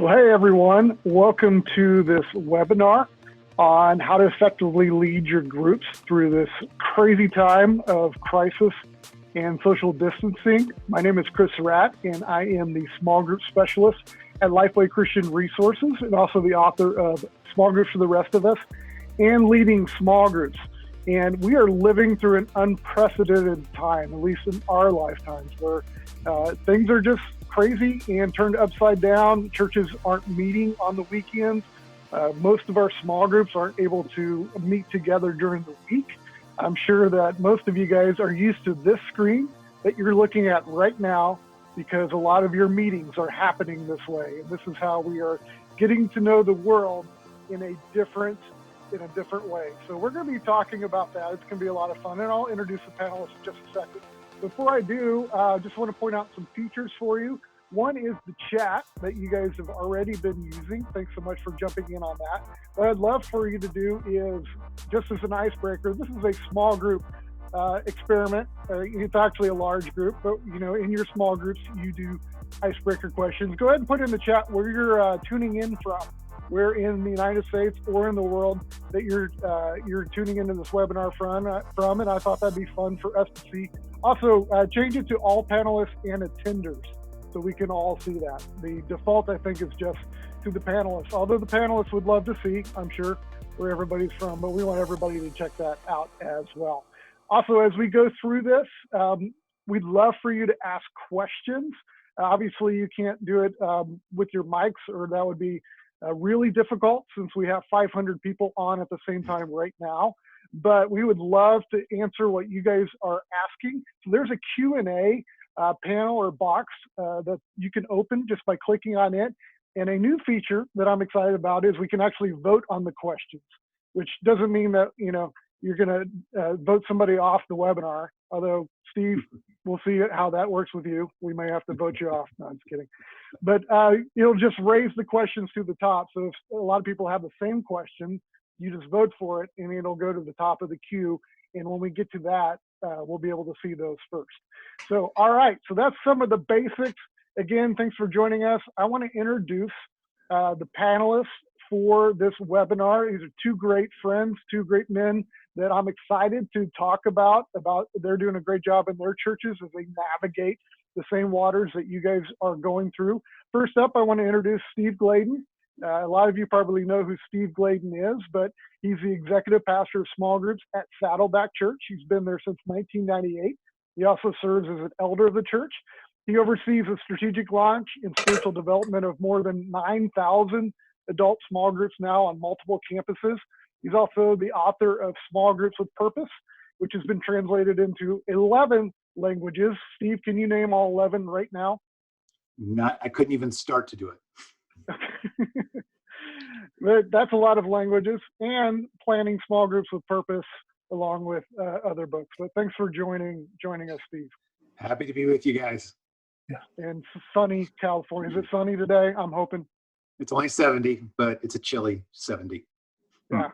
Well, hey everyone, welcome to this webinar on how to effectively lead your groups through this crazy time of crisis and social distancing. My name is Chris Surratt, and I am the small group specialist at Lifeway Christian Resources and also the author of Small Groups for the Rest of Us and Leading Small Groups. And we are living through an unprecedented time, at least in our lifetimes, where things are just crazy and turned upside down. Churches aren't meeting on the weekends. Most of our small groups aren't able to meet together during the week. I'm sure that most of you guys are used to this screen that you're looking at right now because a lot of your meetings are happening this way. And this is how we are getting to know the world in a different way. So we're going to be talking about that. It's going to be a lot of fun, and I'll introduce the panelists in just a second. Before I do, I just want to point out some features for you. One is the chat that you guys have already been using. Thanks so much for jumping in on that. What I'd love for you to do is, just as an icebreaker, this is a small group experiment. It's actually a large group, but in your small groups, you do icebreaker questions. Go ahead and put in the chat where you're tuning in from. Where in the United States or in the world that you're tuning into this webinar from, and I thought that'd be fun for us to see. Also, change it to all panelists and attenders so we can all see that. The default, I think, is just to the panelists, although the panelists would love to see, I'm sure, where everybody's from, but we want everybody to check that out as well. Also, as we go through this, we'd love for you to ask questions. Obviously, you can't do it with your mics, or that would be really difficult since we have 500 people on at the same time right now, but we would love to answer what you guys are asking. So there's a Q&A panel or box that you can open just by clicking on it. And a new feature that I'm excited about is we can actually vote on the questions, which doesn't mean that, you're going to vote somebody off the webinar. Although, Steve, we'll see how that works with you. We may have to vote you off. No, I'm just kidding. But it'll just raise the questions to the top. So if a lot of people have the same question, you just vote for it, and it'll go to the top of the queue. And when we get to that, we'll be able to see those first. So, all right. So that's some of the basics. Again, thanks for joining us. I want to introduce the panelists for this webinar. These are two great friends, two great men that I'm excited to talk about. They're doing a great job in their churches as they navigate the same waters that you guys are going through. First up, I want to introduce Steve Gladen. A lot of you probably know who Steve Gladen is, but he's the executive pastor of small groups at Saddleback Church. He's been there since 1998. He also serves as an elder of the church. He oversees the strategic launch and spiritual development of more than 9,000 adult small groups now on multiple campuses. He's also the author of Small Groups with Purpose, which has been translated into 11 languages. Steve, can you name all 11 right now? I couldn't even start to do it. But that's a lot of languages, and planning Small Groups with Purpose along with other books. But thanks for joining us, Steve. Happy to be with you guys. Yeah. And sunny California. Is it sunny today? I'm hoping. It's only 70, but it's a chilly 70. Yeah.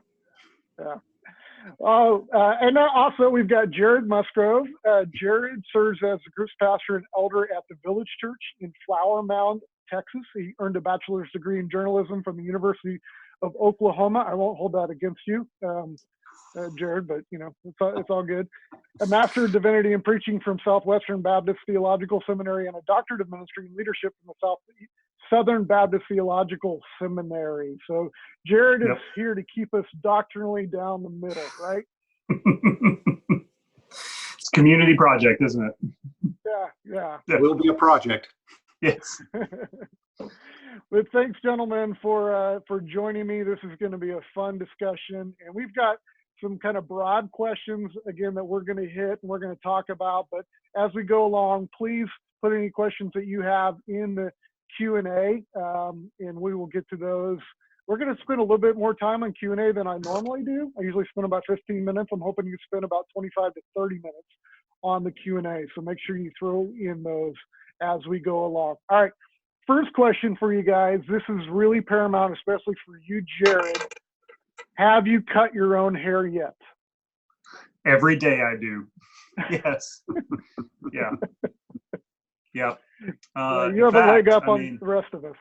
Oh, and also we've got Jared Musgrove. Jared serves as the group's pastor and elder at the Village Church in Flower Mound, Texas. He earned a bachelor's degree in journalism from the University of Oklahoma. I won't hold that against you, Jared, but it's all good. A master of divinity in preaching from Southwestern Baptist Theological Seminary and a doctorate of ministry and leadership from the Southern Baptist Theological Seminary. So Jared is here to keep us doctrinally down the middle, right? It's a community project, isn't it? Yeah. It will be a project. Yes. But thanks, gentlemen, for joining me. This is going to be a fun discussion, and we've got some kind of broad questions again that we're going to hit and we're going to talk about. But as we go along, please put any questions that you have in the Q&A, and we will get to those. We're going to spend a little bit more time on Q&A than I normally do. I usually spend about 15 minutes. I'm hoping you spend about 25 to 30 minutes on the Q&A. So make sure you throw in those as we go along. All right. First question for you guys. This is really paramount, especially for you, Jared. Have you cut your own hair yet? Every day I do. Yes. Yeah. You have a leg up on the rest of us.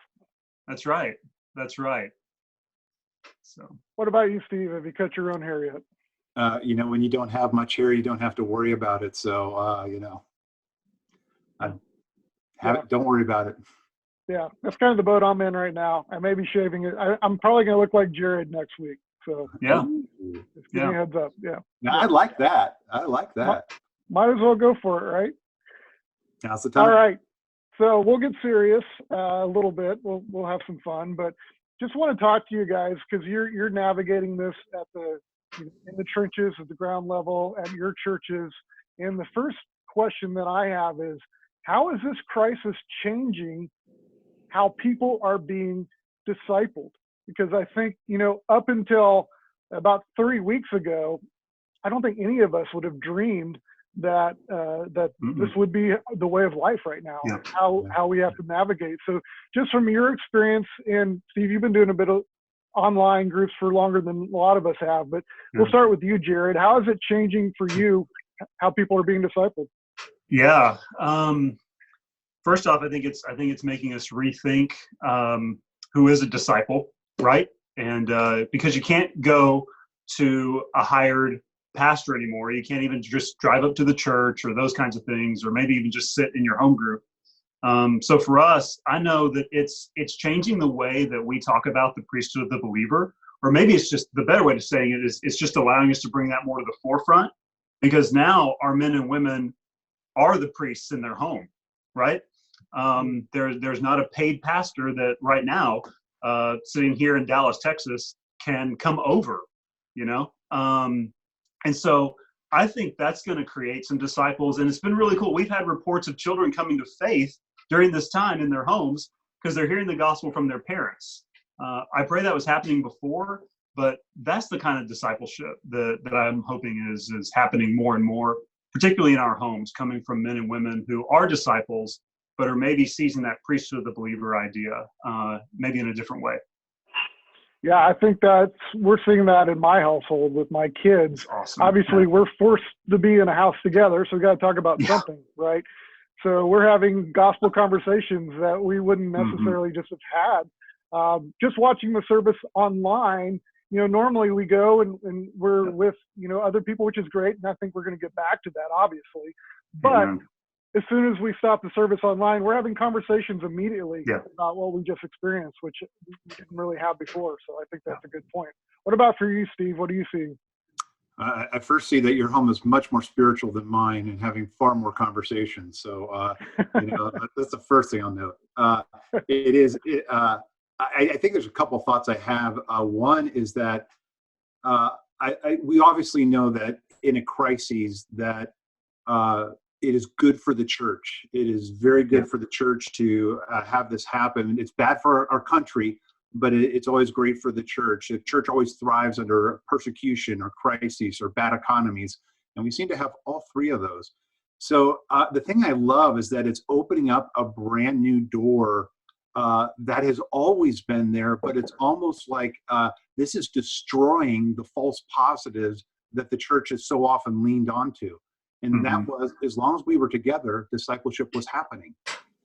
That's right. That's right. So What about you, Steve? Have you cut your own hair yet? When you don't have much hair, you don't have to worry about it. So, don't worry about it. Yeah, that's kind of the boat I'm in right now. I may be shaving it. I'm probably going to look like Jared next week. So yeah, just give me a heads up. Yeah. Now, I like that. I like that. Might as well go for it, right? Now's the time. All right. So we'll get serious a little bit. We'll have some fun, but just want to talk to you guys because you're navigating this in the trenches at the ground level at your churches. And the first question that I have is, how is this crisis changing how people are being discipled? Because I think, up until about 3 weeks ago, I don't think any of us would have dreamed that this would be the way of life right now, how we have to navigate. So just from your experience, and Steve, you've been doing a bit of online groups for longer than a lot of us have, but we'll start with you, Jared. How is it changing for you, how people are being discipled? Yeah. First off, I think it's making us rethink who is a disciple, right? And because you can't go to a hired pastor anymore, you can't even just drive up to the church or those kinds of things, or maybe even just sit in your home group. So for us, I know that it's changing the way that we talk about the priesthood of the believer, or maybe it's just the better way of saying it is it's just allowing us to bring that more to the forefront, because now our men and women are the priests in their home, right? There's not a paid pastor that right now, sitting here in Dallas, Texas, can come over, and so I think that's going to create some disciples, and it's been really cool. We've had reports of children coming to faith during this time in their homes because they're hearing the gospel from their parents. I pray that was happening before, but that's the kind of discipleship that I'm hoping is happening more and more, particularly in our homes, coming from men and women who are disciples, but are maybe seizing that priesthood of the believer idea, maybe in a different way. Yeah, I think we're seeing that in my household with my kids. Awesome. Obviously, we're forced to be in a house together, so we got to talk about something, right? So we're having gospel conversations that we wouldn't necessarily just have had. Just watching the service online, normally we go and we're with, other people, which is great. And I think we're going to get back to that, obviously. But as soon as we stop the service online, we're having conversations immediately about what we just experienced, which we didn't really have before. So I think that's a good point. What about for you, Steve? What are you seeing? I first see that your home is much more spiritual than mine and having far more conversations. So, that's the first thing I'll note. I think there's a couple of thoughts I have. One is that we obviously know that in a crisis that it is good for the church. It is very good for the church to have this happen. It's bad for our country, but it's always great for the church. The church always thrives under persecution or crises or bad economies, and we seem to have all three of those. So the thing I love is that it's opening up a brand new door that has always been there, but it's almost like this is destroying the false positives that the church has so often leaned onto. And that was, as long as we were together, discipleship was happening.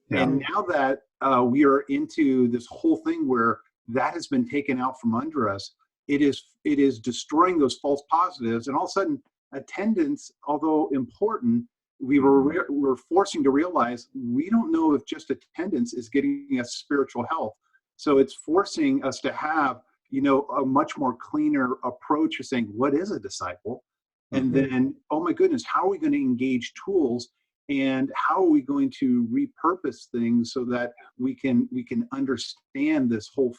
Yeah. And now that we are into this whole thing where that has been taken out from under us, it is destroying those false positives. And all of a sudden, attendance, although important, we're forcing to realize we don't know if just attendance is getting us spiritual health. So it's forcing us to have, a much more cleaner approach of saying, what is a disciple? And then, oh my goodness, how are we going to engage tools, and how are we going to repurpose things so that we can understand this whole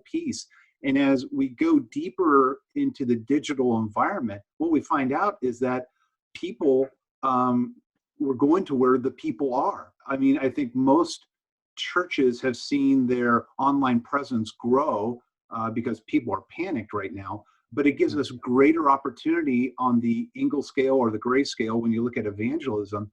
piece? And as we go deeper into the digital environment, what we find out is that people, we're going to where the people are. I mean, I think most churches have seen their online presence grow because people are panicked right now. But it gives us greater opportunity on the Ingle scale or the Gray scale when you look at evangelism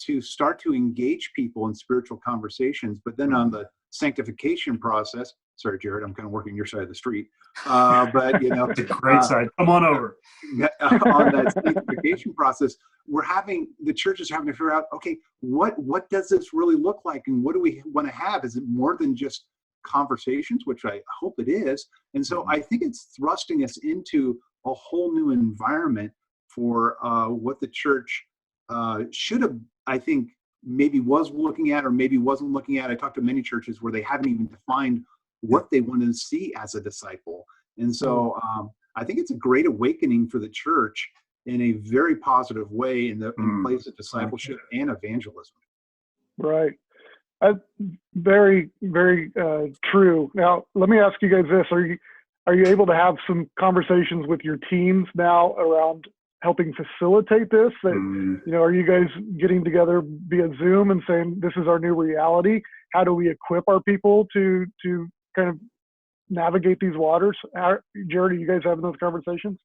to start to engage people in spiritual conversations. But then on the sanctification process, sorry, Jared, I'm kind of working your side of the street. But it's a great side. Come on over. On that sanctification process, the churches are having to figure out, okay, what does this really look like, and what do we want to have? Is it more than just conversations, which I hope it is. And so I think it's thrusting us into a whole new environment for what the church should have, I think, maybe was looking at or maybe wasn't looking at. I talked to many churches where they haven't even defined what they want to see as a disciple. And so I think it's a great awakening for the church in a very positive way in place of discipleship and evangelism. Right. Very, very true. Now, let me ask you guys this. Are you able to have some conversations with your teams now around helping facilitate this? Are you guys getting together via Zoom and saying, this is our new reality? How do we equip our people to kind of navigate these waters? Jared, are you guys having those conversations?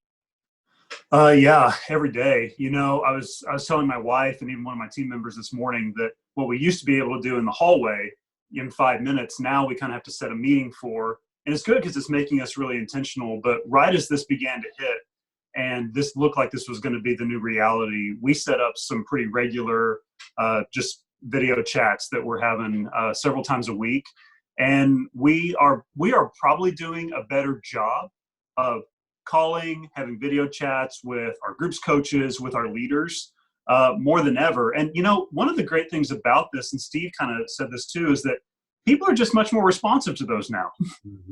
Yeah, every day. I was telling my wife and even one of my team members this morning that what we used to be able to do in the hallway in 5 minutes, now we kind of have to set a meeting for. And it's good because it's making us really intentional. But right as this began to hit, and this looked like this was going to be the new reality, we set up some pretty regular just video chats that we're having several times a week. And we are probably doing a better job of calling, having video chats with our groups coaches, with our leaders, more than ever. And, one of the great things about this, and Steve kind of said this too, is that people are just much more responsive to those now.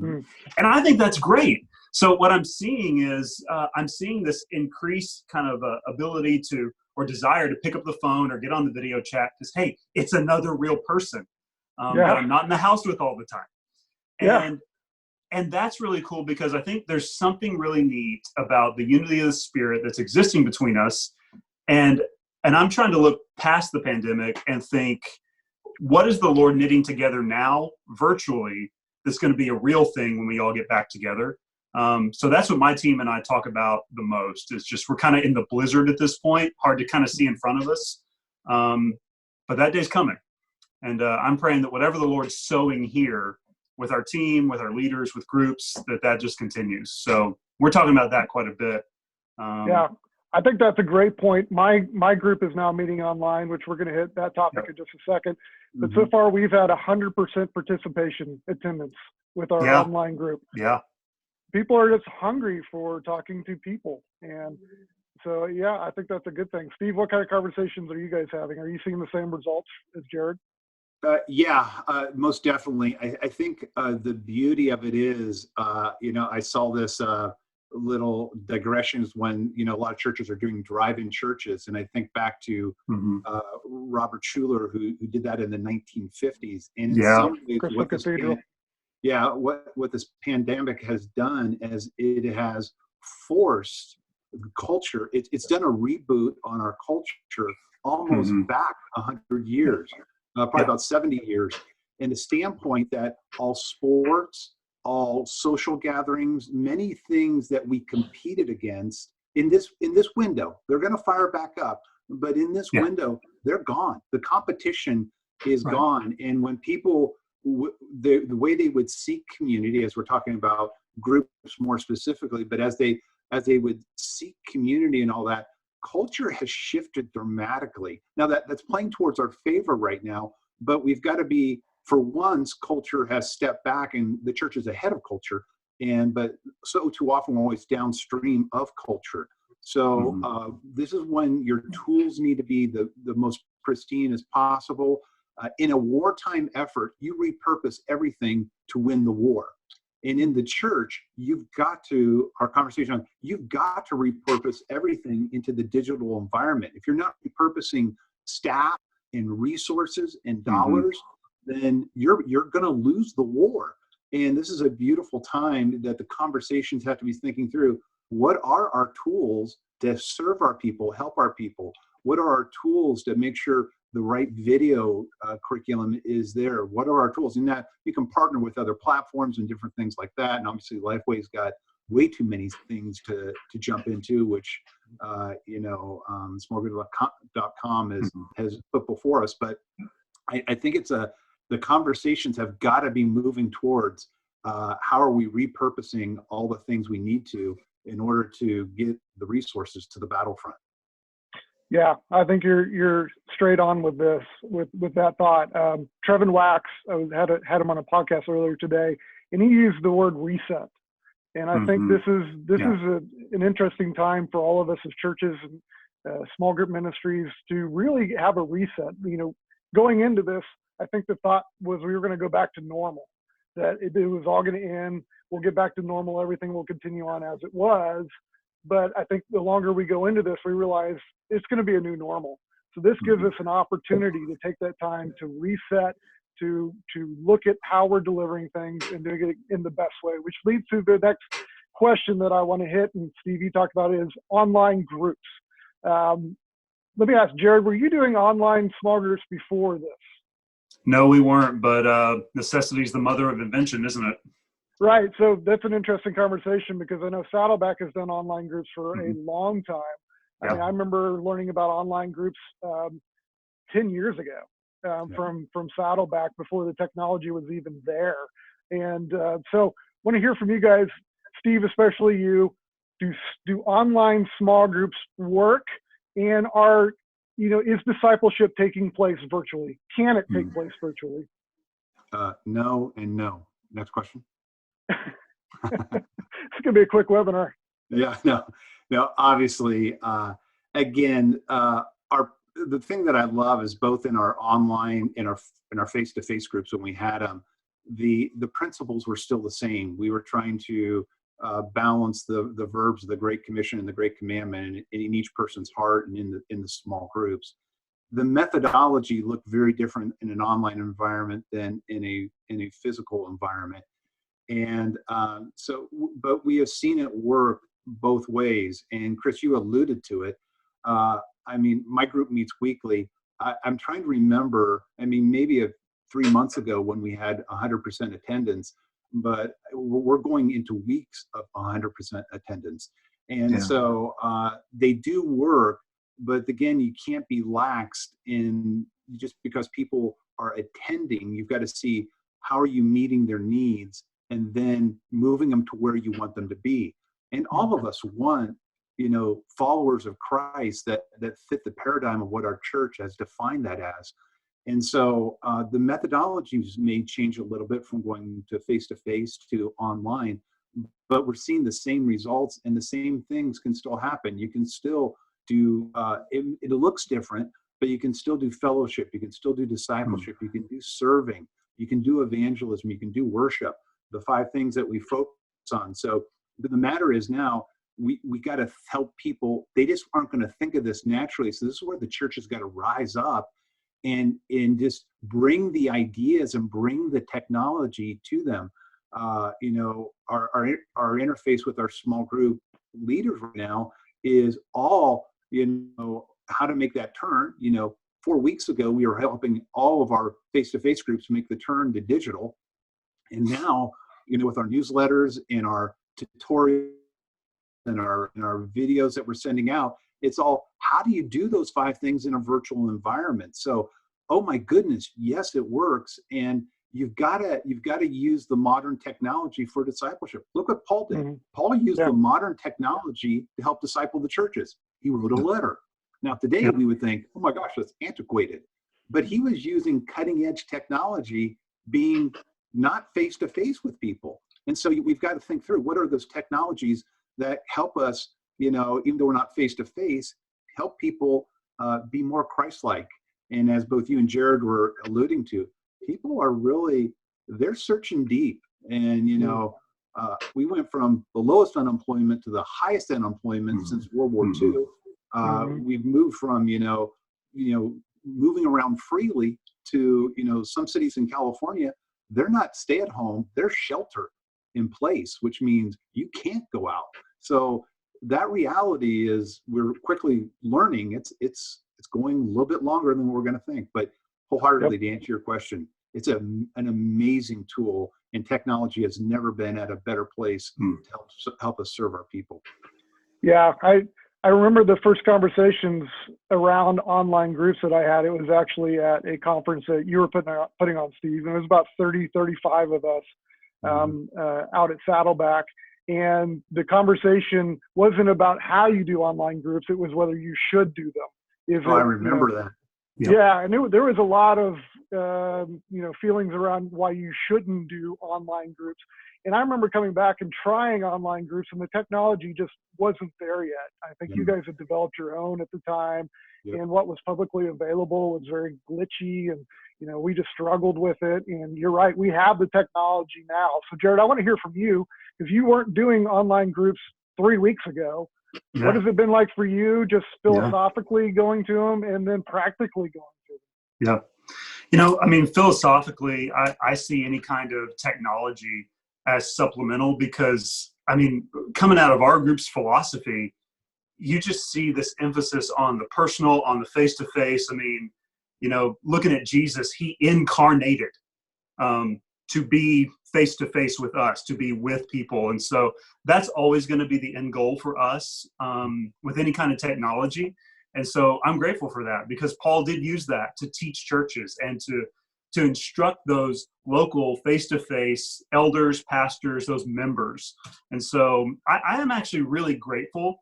And I think that's great. So what I'm seeing is I'm seeing this increased kind of ability to, or desire to pick up the phone or get on the video chat because, hey, it's another real person that I'm not in the house with all the time. And that's really cool because I think there's something really neat about the unity of the Spirit that's existing between us. And I'm trying to look past the pandemic and think, what is the Lord knitting together now virtually that's going to be a real thing when we all get back together? So that's what my team and I talk about the most. Is just we're kind of in the blizzard at this point, hard to kind of see in front of us. But that day's coming. And I'm praying that whatever the Lord's sowing here with our team, with our leaders, with groups, that just continues. So we're talking about that quite a bit. I think that's a great point. My group is now meeting online, which we're going to hit that topic in just a second. But so far, we've had 100% participation attendance with our online group. Yeah. People are just hungry for talking to people. And so, I think that's a good thing. Steve, what kind of conversations are you guys having? Are you seeing the same results as Jared? Most definitely. I think the beauty of it is, I saw this little digressions when, a lot of churches are doing drive-in churches. And I think back to Robert Schuller, who did that in the 1950s. And in some ways, what this pandemic has done is it has forced culture. It's done a reboot on our culture almost back 100 years. Probably about 70 years, and the standpoint that all sports, all social gatherings, many things that we competed against in this window, they're going to fire back up. But in this window, they're gone. The competition is gone. And when people, the way they would seek community, as we're talking about groups more specifically, but as they would seek community and all that, culture has shifted dramatically. Now that's playing towards our favor right now, but we've got to be, for once, culture has stepped back and the church is ahead of culture. But so too often we're always downstream of culture. So this is when your tools need to be the most pristine as possible. In a wartime effort, you repurpose everything to win the war. And in the church, you've got to repurpose everything into the digital environment. If you're not repurposing staff and resources and dollars, then you're going to lose the war. And this is a beautiful time that the conversations have to be thinking through. What are our tools to serve our people, help our people? What are our tools to make sure the right video curriculum is there? What are our tools? And that you can partner with other platforms and different things like that. And obviously Lifeway's got way too many things to jump into, which, smallgroup.com has put before us. But I think the conversations have got to be moving towards how are we repurposing all the things we need to in order to get the resources to the battlefront. Yeah, I think you're straight on with this, with that thought. Trevin Wax, had him on a podcast earlier today, and he used the word reset. And I think this is an interesting time for all of us as churches and small group ministries to really have a reset. Going into this, I think the thought was we were going to go back to normal, that it was all going to end. We'll get back to normal. Everything will continue on as it was. But I think the longer we go into this, we realize it's going to be a new normal. So this gives us an opportunity to take that time to reset, to look at how we're delivering things and doing it in the best way, which leads to the next question that I want to hit. And Steve, you talked about, is online groups. Let me ask, Jared, were you doing online small groups before this? No, we weren't, but necessity is the mother of invention, isn't it? Right. So that's an interesting conversation, because I know Saddleback has done online groups for a long time. I mean, I remember learning about online groups 10 years ago from Saddleback, before the technology was even there. And so I want to hear from you guys, Steve, especially you. Do online small groups work? And is discipleship taking place virtually? Can it take place virtually? No and no. Next question. It's gonna be a quick webinar. Yeah, no. Obviously, again, the thing that I love is both in our online, in our face-to-face groups when we had them, the principles were still the same. We were trying to balance the verbs of the Great Commission and the Great Commandment in each person's heart and in the small groups. The methodology looked very different in an online environment than in a physical environment. And but we have seen it work both ways. And Chris, you alluded to it. I mean, my group meets weekly. I'm trying to remember, maybe 3 months ago when we had 100% attendance, but we're going into weeks of 100% attendance. And so they do work, but again, you can't be laxed in just because people are attending. You've got to see, how are you meeting their needs, and then moving them to where you want them to be. And all of us want, followers of Christ that fit the paradigm of what our church has defined that as. And so the methodologies may change a little bit from going to face-to-face to online, but we're seeing the same results, and the same things can still happen. You can still do, it looks different, but you can still do fellowship. You can still do discipleship. You can do serving. You can do evangelism. You can do worship. The 5 things that we focus on. So the matter is now, we got to help people. They just aren't going to think of this naturally. So this is where the church has got to rise up and just bring the ideas and bring the technology to them. Our interface with our small group leaders right now is all, how to make that turn. 4 weeks ago, we were helping all of our face-to-face groups make the turn to digital. And now, with our newsletters and our tutorials and our videos that we're sending out, it's all, how do you do those 5 things in a virtual environment? So, oh my goodness, yes, it works. And you've got to use the modern technology for discipleship. Look what Paul did. Paul used the modern technology to help disciple the churches. He wrote a letter. Now today we would think, oh my gosh, that's antiquated. But he was using cutting edge technology, being not face-to-face with people. And so we've got to think through, what are those technologies that help us, even though we're not face-to-face, help people be more Christ-like. And as both you and Jared were alluding to, people are really, they're searching deep. And, we went from the lowest unemployment to the highest unemployment since World War II. We've moved from, moving around freely to, some cities in California, they're not stay at home, they're shelter in place, which means you can't go out. So that reality is, we're quickly learning it's going a little bit longer than we're going to think. But wholeheartedly, to answer your question, it's an amazing tool, and technology has never been at a better place to help us serve our people. Yeah, I remember the first conversations around online groups that I had. It was actually at a conference that you were putting on, Steve, and it was about 30, 35 of us out at Saddleback. And the conversation wasn't about how you do online groups. It was whether you should do them. Is Oh, I it, remember that. Yeah, and there was a lot of feelings around why you shouldn't do online groups. And I remember coming back and trying online groups, and the technology just wasn't there yet. I think you guys had developed your own at the time, and what was publicly available was very glitchy, and we just struggled with it. And you're right, we have the technology now. So Jared, I want to hear from you, because you weren't doing online groups 3 weeks ago. Yeah. What has it been like for you, just philosophically going to them and then practically going to them? Yeah. I mean, philosophically, I see any kind of technology as supplemental, because, I mean, coming out of our group's philosophy, you just see this emphasis on the personal, on the face-to-face. I mean, looking at Jesus, he incarnated to be face-to-face with us, to be with people. And so that's always going to be the end goal for us with any kind of technology. And so I'm grateful for that, because Paul did use that to teach churches and to instruct those local face-to-face elders, pastors, those members. And so I am actually really grateful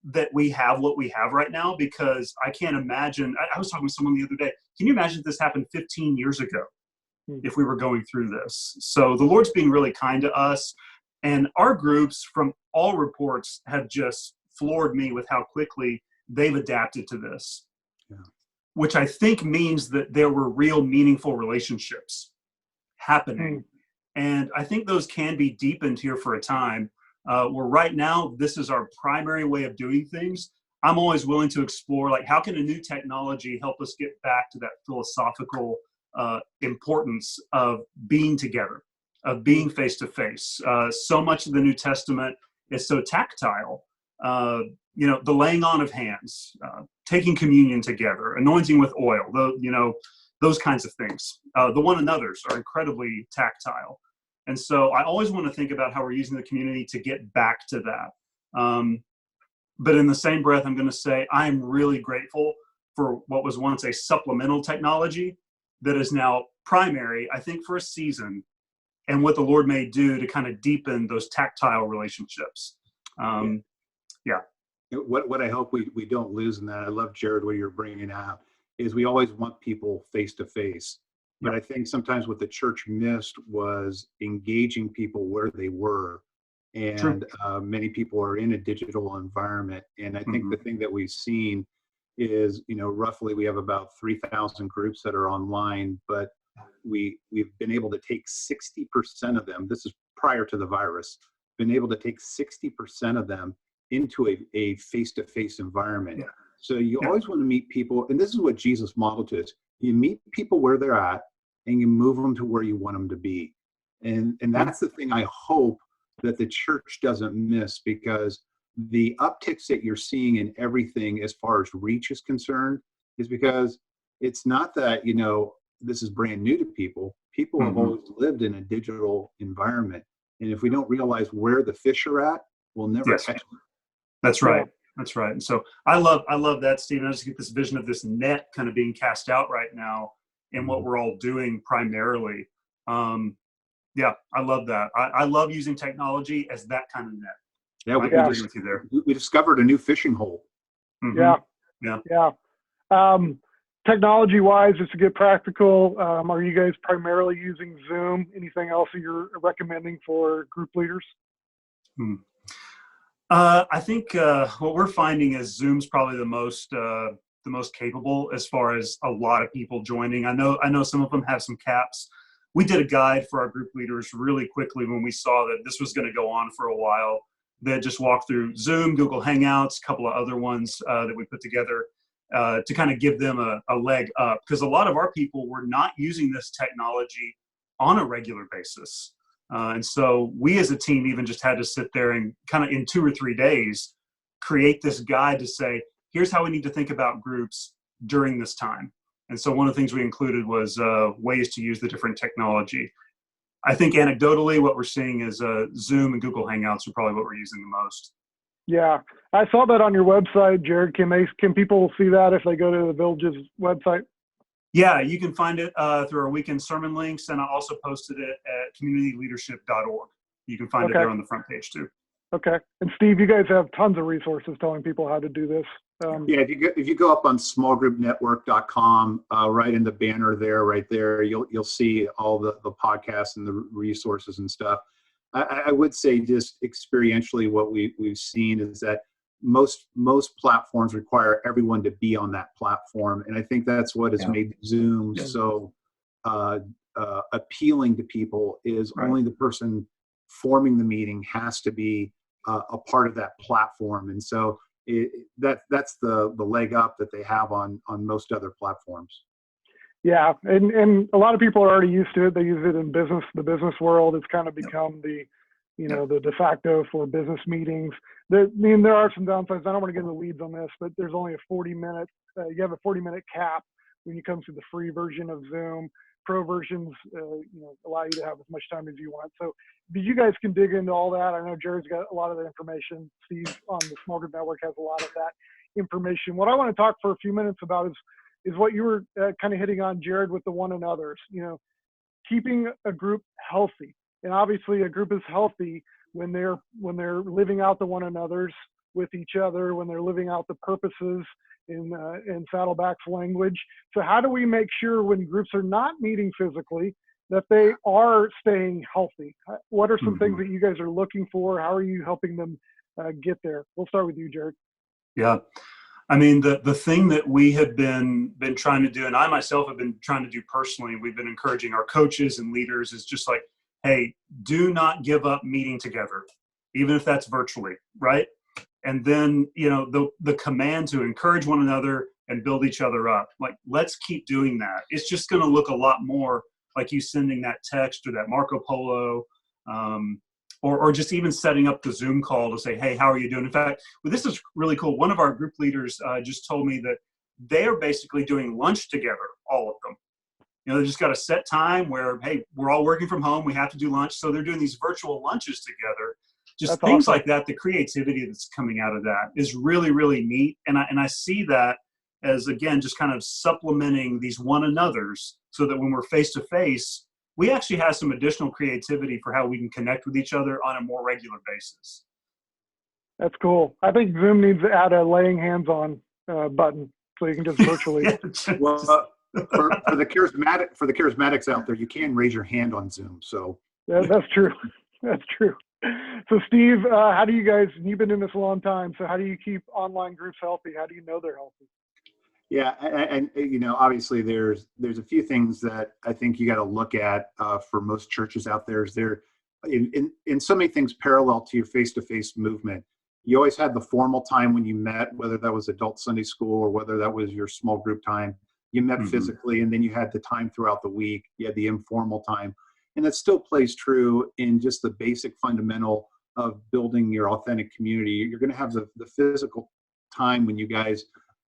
that we have what we have right now, because I can't imagine, I was talking with someone the other day, can you imagine if this happened 15 years ago, if we were going through this? So the Lord's being really kind to us, and our groups, from all reports, have just floored me with how quickly they've adapted to this, which I think means that there were real meaningful relationships happening. And I think those can be deepened here for a time, where right now, this is our primary way of doing things. I'm always willing to explore, like, how can a new technology help us get back to that philosophical importance of being together, of being face-to-face. So much of the New Testament is so tactile. The laying on of hands, taking communion together, anointing with oil, those kinds of things. The one another's are incredibly tactile. And so I always want to think about how we're using the community to get back to that. But in the same breath, I'm going to say I'm really grateful for what was once a supplemental technology that is now primary, I think, for a season, and what the Lord may do to kind of deepen those tactile relationships. What I hope we don't lose in that, I love, Jared, what you're bringing out, is we always want people face to face. But I think sometimes what the church missed was engaging people where they were. And many people are in a digital environment. And I think the thing that we've seen is, roughly we have about 3,000 groups that are online, but we've been able to take 60% of them. This is prior to the virus, been able to take 60% of them into a face-to-face environment. So you always want to meet people, and this is what Jesus modeled to us. You meet people where they're at, and you move them to where you want them to be. And that's the thing I hope that the church doesn't miss, because the upticks that you're seeing in everything as far as reach is concerned is because it's not that, this is brand new to people. People have always lived in a digital environment. And if we don't realize where the fish are at, we'll never catch them. That's right. That's right. And so I love that, Stephen. I just get this vision of this net kind of being cast out right now in what we're all doing primarily. I love that. I love using technology as that kind of net. Yeah, we discovered a new fishing hole. Technology-wise, just to get practical, are you guys primarily using Zoom? Anything else that you're recommending for group leaders? I think what we're finding is Zoom's probably the most capable as far as a lot of people joining. I know some of them have some caps. We did a guide for our group leaders really quickly when we saw that this was going to go on for a while. That just walked through Zoom, Google Hangouts, a couple of other ones that we put together to kind of give them a leg up, because a lot of our people were not using this technology on a regular basis. And so we as a team even just had to sit there and kind of in 2 or 3 days create this guide to say, here's how we need to think about groups during this time. And so one of the things we included was ways to use the different technology. I think anecdotally what we're seeing is Zoom and Google Hangouts are probably what we're using the most. Yeah, I saw that on your website, Jared. Can people see that if they go to the Village's website? Yeah, you can find it through our weekend sermon links, and I also posted it at communityleadership.org. You can find it there on the front page too. Okay. And Steve, you guys have tons of resources telling people how to do this. Yeah, if you go up on smallgroupnetwork.com, right in the banner there, right there, you'll see all the podcasts and the resources and stuff. I would say just experientially what we've seen is that most platforms require everyone to be on that platform, and I think that's what has made Zoom so appealing to people. Is only the person forming the meeting has to be a part of that platform, and so that's the leg up that they have on most other platforms. Yeah, and a lot of people are already used to it. They use it in the business world. It's kind of become the de facto for business meetings. There are some downsides. I don't want to get into the weeds on this, but there's only a 40-minute. You have a 40-minute cap when you come to the free version of Zoom. Pro versions, allow you to have as much time as you want. So, you guys can dig into all that. I know Jared's got a lot of the information. Steve on the Small Group Network has a lot of that information. What I want to talk for a few minutes about is what you were kind of hitting on, Jared, with the one another's. Keeping a group healthy, and obviously a group is healthy when they're living out the one another's with each other, when they're living out the purposes in Saddleback's language. So how do we make sure when groups are not meeting physically that they are staying healthy? What are some things that you guys are looking for? How are you helping them get there? We'll start with you, Jared. Yeah. I mean, the thing that we have been trying to do, and I myself have been trying to do personally, we've been encouraging our coaches and leaders, is just like, hey, do not give up meeting together, even if that's virtually, right? And then, the command to encourage one another and build each other up. Like, let's keep doing that. It's just going to look a lot more like you sending that text or that Marco Polo, or just even setting up the Zoom call to say, hey, how are you doing? In fact, this is really cool. One of our group leaders just told me that they are basically doing lunch together, all of them. They just got a set time where, hey, we're all working from home. We have to do lunch. So they're doing these virtual lunches together. Just That's things awesome. like that. The creativity that's coming out of that is really, really neat. And I see that as, again, just kind of supplementing these one another's so that when we're face to face, we actually have some additional creativity for how we can connect with each other on a more regular basis. That's cool. I think Zoom needs to add a laying hands on button so you can just virtually. Well, for the charismatics out there, you can raise your hand on Zoom. So that's true. That's true. So Steve, how do you guys? You've been in this a long time. So how do you keep online groups healthy? How do you know they're healthy? Yeah, and obviously there's a few things that I think you got to look at for most churches out there. Is there in so many things parallel to your face-to-face movement. You always had the formal time when you met, whether that was adult Sunday school or whether that was your small group time. You met physically, and then you had the time throughout the week. You had the informal time, and that still plays true in just the basic fundamental of building your authentic community. You're going to have the physical time when you guys.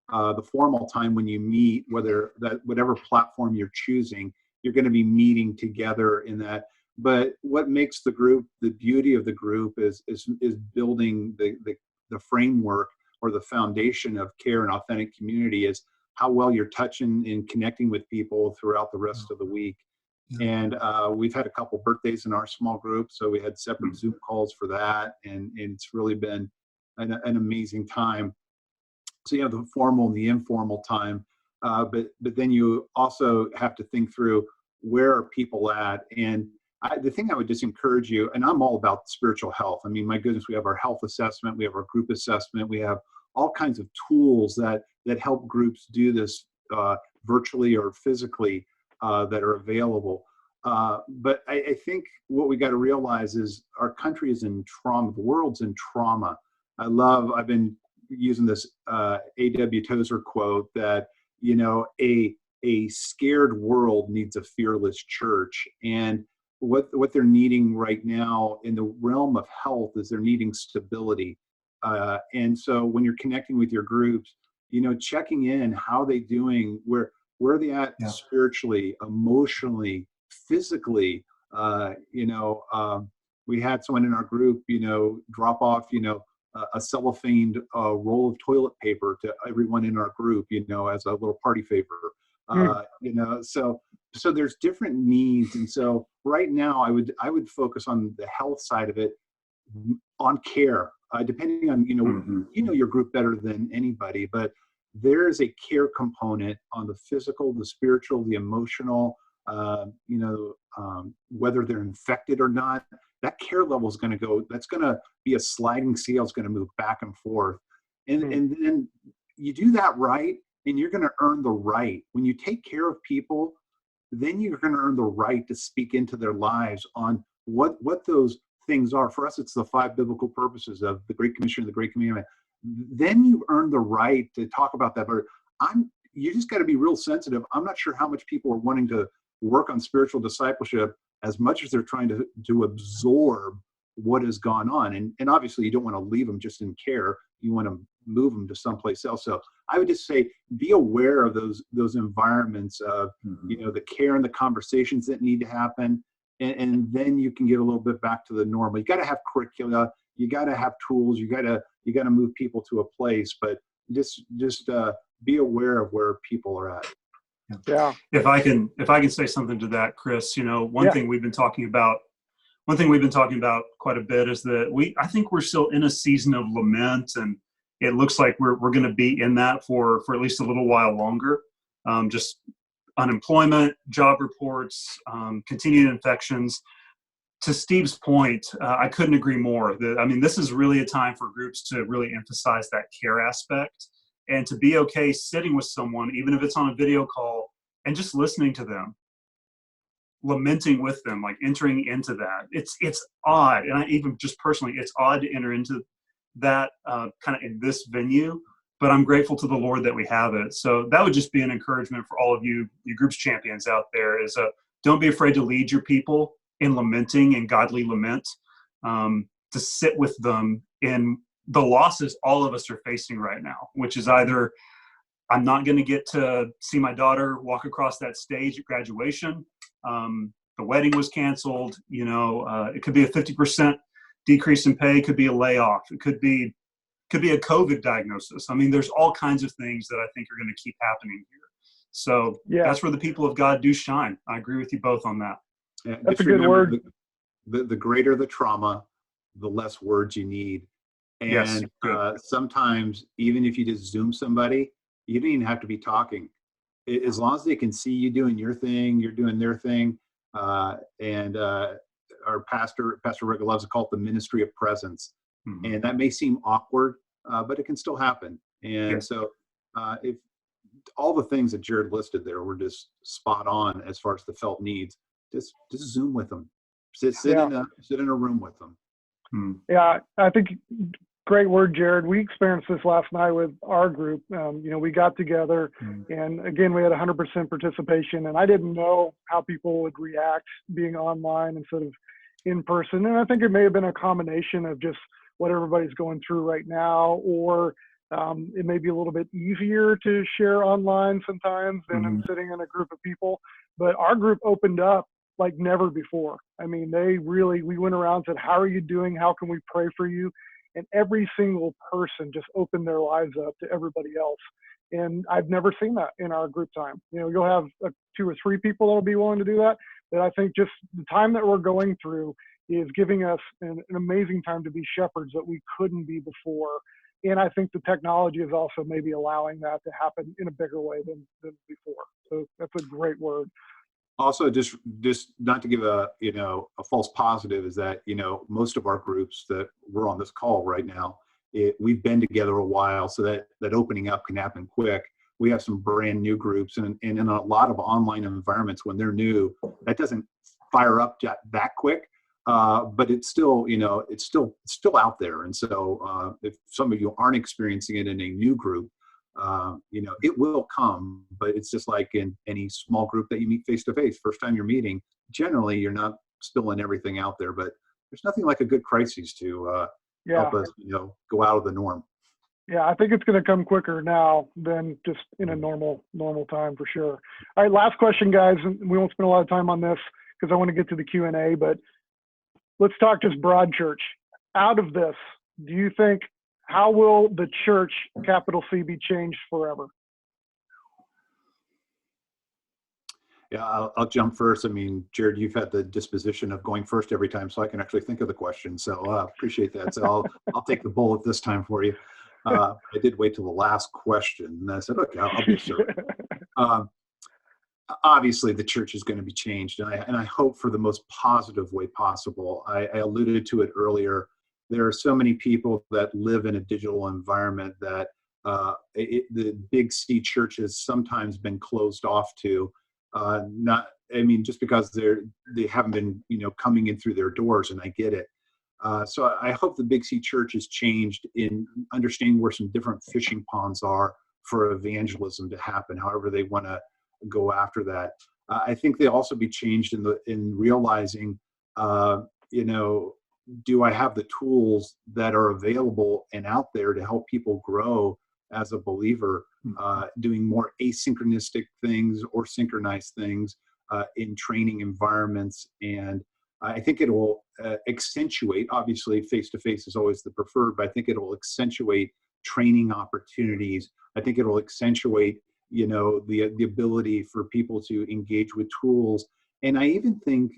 The formal time when you meet, whatever platform you're choosing, you're going to be meeting together in that. But what makes the group, the beauty of the group is building the framework or the foundation of care and authentic community is how well you're touching and connecting with people throughout the rest of the week. And we've had a couple birthdays in our small group, so we had separate Zoom calls for that, and it's really been an amazing time. So you have the formal and the informal time, but then you also have to think through where are people at. And the thing I would just encourage you, and I'm all about spiritual health. I mean, my goodness, we have our health assessment, we have our group assessment, we have all kinds of tools that help groups do this virtually or physically that are available. But I think what we got to realize is our country is in trauma, the world's in trauma. I've been using this A.W. Tozer quote that, a scared world needs a fearless church. And what they're needing right now in the realm of health is they're needing stability. And so when you're connecting with your groups, checking in, how they doing, where are they at spiritually, emotionally, physically. We had someone in our group, drop off, a cellophane roll of toilet paper to everyone in our group, as a little party favor. So there's different needs. And so right now I would focus on the health side of it. on care, depending on, you know your group better than anybody, but there is a care component on the physical, the spiritual, the emotional, whether they're infected or not. That care level is going to go, that's going to be a sliding scale. It's going to move back and forth. And then you do that right, and you're going to earn the right. When you take care of people, then you're going to earn the right to speak into their lives on what those things are. For us, it's the 5 biblical purposes of the Great Commission, the Great Commandment. Then you earn the right to talk about that. But you just got to be real sensitive. I'm not sure how much people are wanting to work on spiritual discipleship as much as they're trying to absorb what has gone on. And obviously you don't want to leave them just in care. You want to move them to someplace else. So I would just say, be aware of those environments of, the care and the conversations that need to happen. And then you can get a little bit back to the normal. You got to have curricula, you got to have tools, you got to move people to a place, but just be aware of where people are at. Yeah. If I can say something to that, Chris, one thing we've been talking about quite a bit is that I think we're still in a season of lament, and it looks like we're going to be in that for at least a little while longer. Just unemployment, job reports, continued infections. To Steve's point, I couldn't agree more. This is really a time for groups to really emphasize that care aspect, and to be okay sitting with someone, even if it's on a video call, and just listening to them, lamenting with them, like entering into that. It's odd, and even just personally, it's odd to enter into that kind of in this venue, but I'm grateful to the Lord that we have it. So that would just be an encouragement for all of you groups champions out there, is don't be afraid to lead your people in lamenting and godly lament, to sit with them in the losses all of us are facing right now, which is either I'm not going to get to see my daughter walk across that stage at graduation. The wedding was canceled. It could be a 50% decrease in pay. It could be a layoff. It could be a COVID diagnosis. There's all kinds of things that I think are going to keep happening here. So that's where the people of God do shine. I agree with you both on that. Yeah, that's a good word. The greater the trauma, the less words you need. And sometimes, even if you just Zoom somebody, you don't even have to be talking. As long as they can see you doing your thing, you're doing their thing. And our pastor Rick loves to call it the ministry of presence. And that may seem awkward, but it can still happen. And so if all the things that Jared listed there were just spot on as far as the felt needs, just Zoom with them. Sit in a room with them. Yeah, I think great word, Jared. We experienced this last night with our group. We got together, and again, we had 100% participation, and I didn't know how people would react being online instead of in person. And I think it may have been a combination of just what everybody's going through right now, or it may be a little bit easier to share online sometimes than in sitting in a group of people. But our group opened up like never before. We went around and said, how are you doing? How can we pray for you? And every single person just opened their lives up to everybody else. And I've never seen that in our group time. You'll have 2 or 3 people that'll be willing to do that. But I think just the time that we're going through is giving us an amazing time to be shepherds that we couldn't be before. And I think the technology is also maybe allowing that to happen in a bigger way than before. So that's a great word. Also, just not to give a false positive, is that most of our groups that we're on this call right now, we've been together a while, so that opening up can happen quick. We have some brand new groups, and in a lot of online environments, when they're new, that doesn't fire up that quick. But it's still it's still out there. And so if some of you aren't experiencing it in a new group, it will come, but it's just like in any small group that you meet face to face. First time you're meeting, generally you're not spilling everything out there, but there's nothing like a good crisis to help us, go out of the norm. Yeah, I think it's going to come quicker now than just in a normal time for sure. All right, last question, guys. We won't spend a lot of time on this because I want to get to the Q&A, but let's talk just broad church. Out of this, do you think, how will the church, capital C, be changed forever? Yeah, I'll jump first. I mean, Jared, you've had the disposition of going first every time, so I can actually think of the question. So appreciate that. So I'll take the bullet this time for you. I did wait till the last question, and I said, okay, I'll be sure. Obviously, the church is going to be changed, and I hope for the most positive way possible. I alluded to it earlier. There are so many people that live in a digital environment that the big C church has sometimes been closed off to. Just because they haven't been, coming in through their doors, and I get it. So I hope the Big C Church has changed in understanding where some different fishing ponds are for evangelism to happen, however they want to go after that. I think they also be changed in realizing, do I have the tools that are available and out there to help people grow as a believer, doing more asynchronistic things or synchronized things in training environments. And I think it will accentuate, obviously face-to-face is always the preferred, but I think it will accentuate training opportunities. I think it will accentuate, the ability for people to engage with tools. And I even think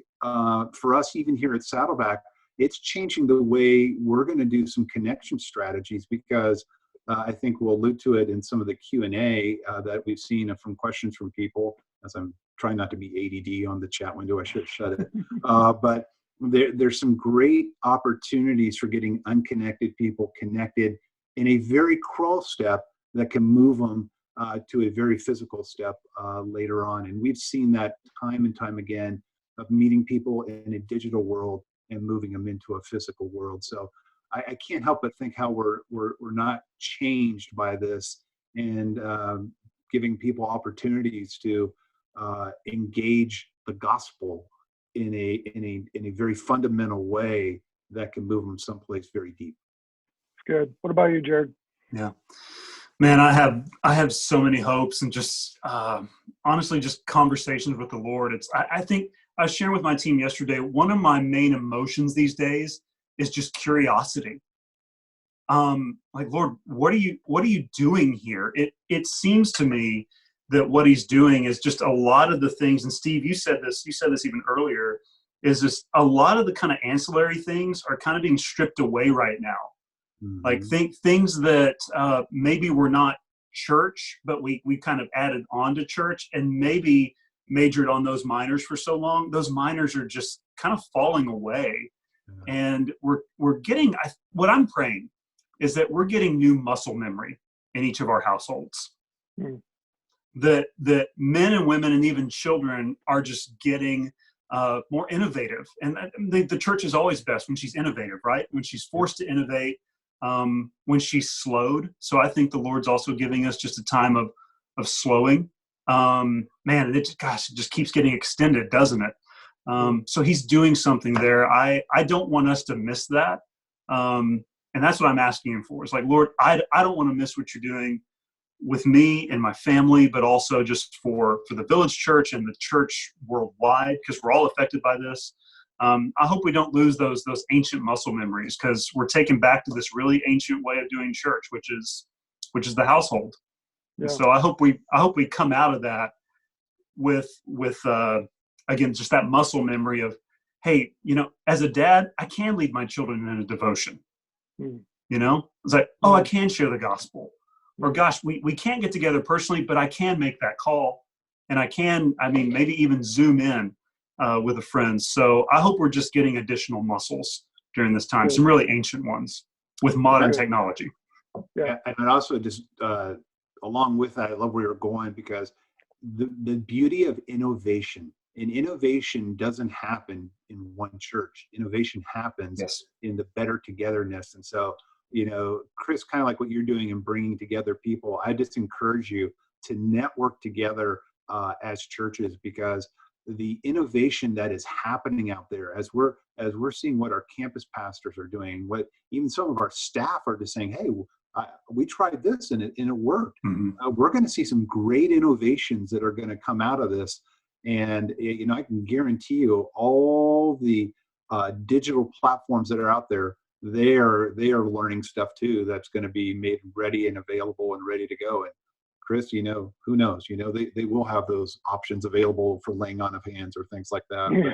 for us, even here at Saddleback, it's changing the way we're going to do some connection strategies, because I think we'll allude to it in some of the Q&A that we've seen from questions from people, as I'm trying not to be ADD on the chat window. I should have shut it. But there's some great opportunities for getting unconnected people connected in a very crawl step that can move them to a very physical step later on. And we've seen that time and time again, of meeting people in a digital world and moving them into a physical world. So I can't help but think how we're not changed by this, and giving people opportunities to engage the gospel in a very fundamental way that can move them someplace very deep. It's good. What about you, Jared? Yeah, man, I have so many hopes, and just honestly, just conversations with the Lord. I think I was sharing with my team yesterday, one of my main emotions these days is just curiosity. Like, Lord, what are you doing here? It seems to me that what he's doing is just a lot of the things, and Steve, you said this even earlier, is just a lot of the kind of ancillary things are kind of being stripped away right now. Mm-hmm. Like things that maybe were not church, but we kind of added on to church, and maybe majored on those minors for so long. Those minors are just kind of falling away. And we're getting, what I'm praying is that we're getting new muscle memory in each of our households. Mm. That men and women and even children are just getting more innovative. And the church is always best when she's innovative, right? When she's forced to innovate, when she's slowed. So I think the Lord's also giving us just a time of slowing. Man, it just keeps getting extended, doesn't it? So he's doing something there. I don't want us to miss that. And that's what I'm asking him for. It's like, Lord, I don't want to miss what you're doing with me and my family, but also just for the Village Church and the church worldwide, because we're all affected by this. I hope we don't lose those ancient muscle memories, because we're taken back to this really ancient way of doing church, which is the household. Yeah. So I hope we come out of that with again, just that muscle memory of, hey, as a dad, I can lead my children in a devotion. It's like, I can share the gospel. Or gosh, we can't get together personally, but I can make that call, and I can, maybe even Zoom in with a friend. So I hope we're just getting additional muscles during this time, some really ancient ones with modern technology. Yeah, and also just along with that, I love where you're going, because the beauty of innovation, and innovation doesn't happen in one church. Innovation happens in the better togetherness. And so, Chris, kind of like what you're doing in bringing together people, I just encourage you to network together as churches, because the innovation that is happening out there, as we're seeing what our campus pastors are doing, what even some of our staff are just saying, hey, we tried this and it worked. Mm-hmm. We're going to see some great innovations that are going to come out of this. And, I can guarantee you all the digital platforms that are out there, they are learning stuff too, that's going to be made ready and available and ready to go. And Chris, who knows? They will have those options available for laying on of hands or things like that. Yeah. But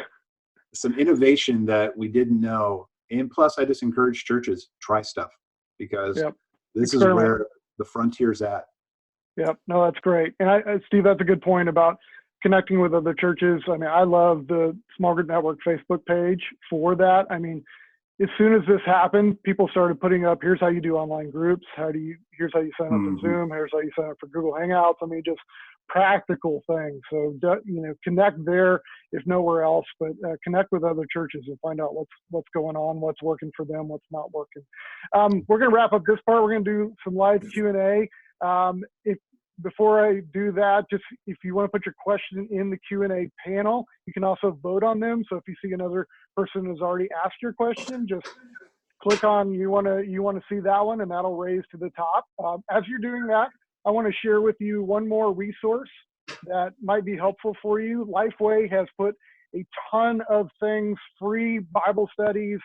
some innovation that we didn't know. And plus, I just encourage churches, try stuff, because Yep. this Experiment. is where the frontier's at. Yep. No, that's great. And Steve, that's a good point about connecting with other churches. I mean, I love the Small Group Network Facebook page for that. I mean, as soon as this happened, people started putting up, here's how you do online groups. Here's how you sign up for Zoom. Here's how you sign up for Google Hangouts. I mean, just practical things. So, connect there if nowhere else, but connect with other churches and find out what's going on, what's working for them, what's not working. We're going to wrap up this part. We're going to do some live Q&A. Before I do that, just if you want to put your question in the Q&A panel, you can also vote on them. So if you see another person has already asked your question, just click on you want to see that one, and that'll raise to the top. As you're doing that, I want to share with you one more resource that might be helpful for you. Lifeway has put a ton of things, free Bible studies,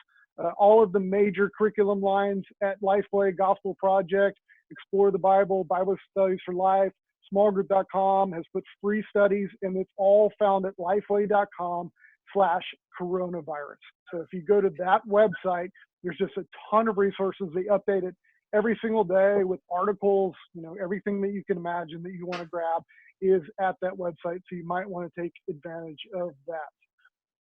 all of the major curriculum lines at Lifeway, Gospel Project, Explore the Bible, Bible Studies for Life, smallgroup.com has put free studies, and it's all found at lifeway.com/coronavirus. So if you go to that website, there's just a ton of resources. They update it every single day with articles, everything that you can imagine that you want to grab is at that website. So you might want to take advantage of that.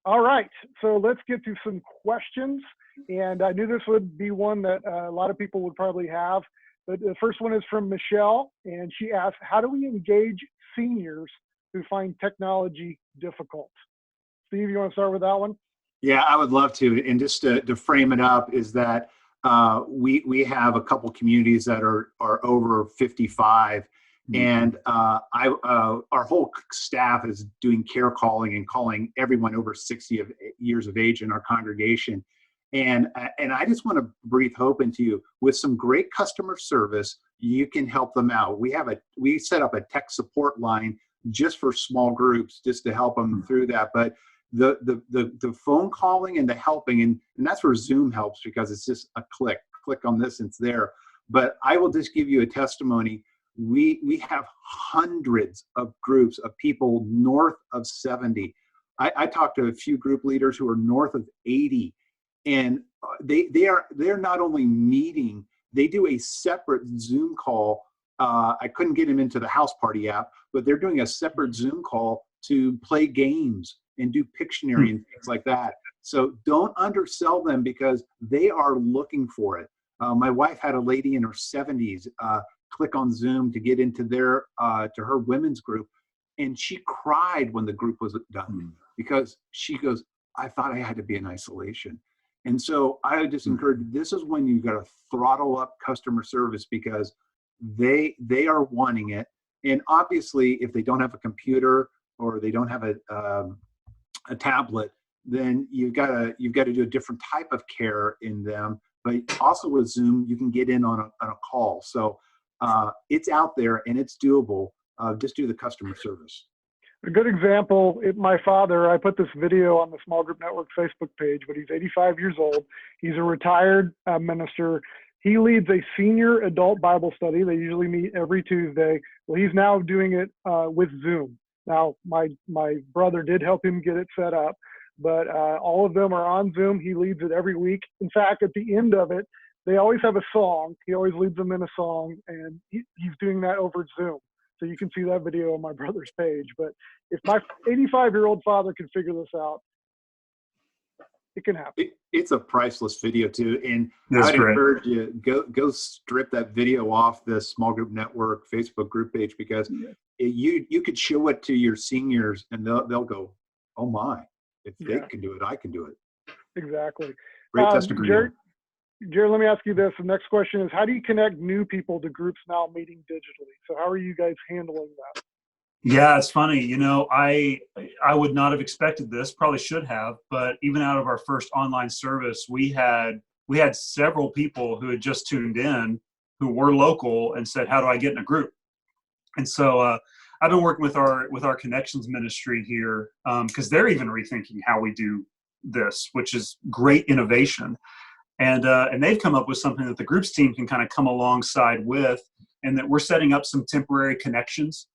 All right, so let's get to some questions. And I knew this would be one that a lot of people would probably have. But the first one is from Michelle, and she asks, how do we engage seniors who find technology difficult? Steve, you want to start with that one? Yeah, I would love to. And just to frame it up is that we have a couple communities that are over 55, and our whole staff is doing care calling and calling everyone over 60 years of age in our congregation. And I just want to breathe hope into you. With some great customer service, you can help them out. We set up a tech support line just for small groups, just to help them through that. But the phone calling and the helping, and that's where Zoom helps, because it's just a click on this and it's there. But I will just give you a testimony. We have hundreds of groups of people north of 70. I talked to a few group leaders who are north of 80. And they're not only meeting, they do a separate Zoom call. I couldn't get them into the house party app, but they're doing a separate Zoom call to play games and do Pictionary and things like that. So don't undersell them, because they are looking for it. My wife had a lady in her 70s click on Zoom to get into to her women's group, and she cried when the group was done, because she goes, I thought I had to be in isolation. And so I would just encourage, this is when you've got to throttle up customer service, because they are wanting it. And obviously, if they don't have a computer or they don't have a tablet, then you've got to do a different type of care in them. But also with Zoom, you can get in on a call. So it's out there and it's doable. Just do the customer service. A good example, my father, I put this video on the Small Group Network Facebook page, but he's 85 years old. He's a retired minister. He leads a senior adult Bible study. They usually meet every Tuesday. Well, he's now doing it with Zoom. Now, my brother did help him get it set up, but all of them are on Zoom. He leads it every week. In fact, at the end of it, they always have a song. He always leads them in a song, and he's doing that over Zoom. So you can see that video on my brother's page. But if my 85-year-old father can figure this out, it can happen. It's a priceless video too. And That's I'd great. encourage you, go strip that video off the Small Group Network Facebook group page, because you could show it to your seniors and they'll go, oh my, if they can do it, I can do it. Exactly. Great testimony. Jared, let me ask you this. The next question is, how do you connect new people to groups now meeting digitally? So how are you guys handling that? Yeah, it's funny. I would not have expected this, probably should have, but even out of our first online service, we had several people who had just tuned in who were local and said, how do I get in a group? And so I've been working with our connections ministry here, because they're even rethinking how we do this, which is great innovation. And they've come up with something that the groups team can kind of come alongside with. and that we're setting up some temporary connections